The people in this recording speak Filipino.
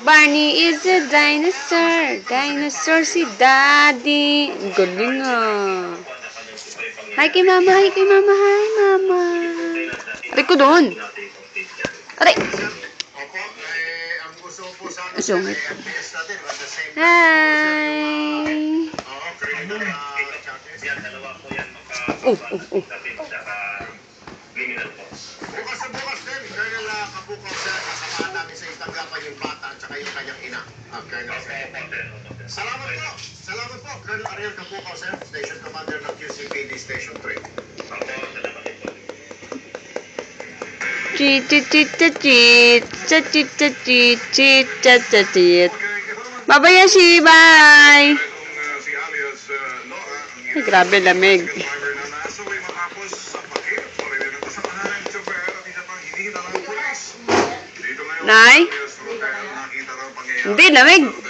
Barney is a dinosaur. Dinosaur si Daddy. Ang galing ah. Hi kay mama, hi kay mama, hi mama. Aray ko doon. Aray. Sungit. Hi. Oh. Bukas din, Colonel Kapukaw sir, kasamahan namin sa itanggapan yung bata at saka yung kanyang ina. Colonel sir. Salamat po, Colonel Ariel Kapukaw sir, Station Commander ng QCPD Station 3. Babayashi, bye! Ay, grabe lamig. Nay? Hindi, lamig.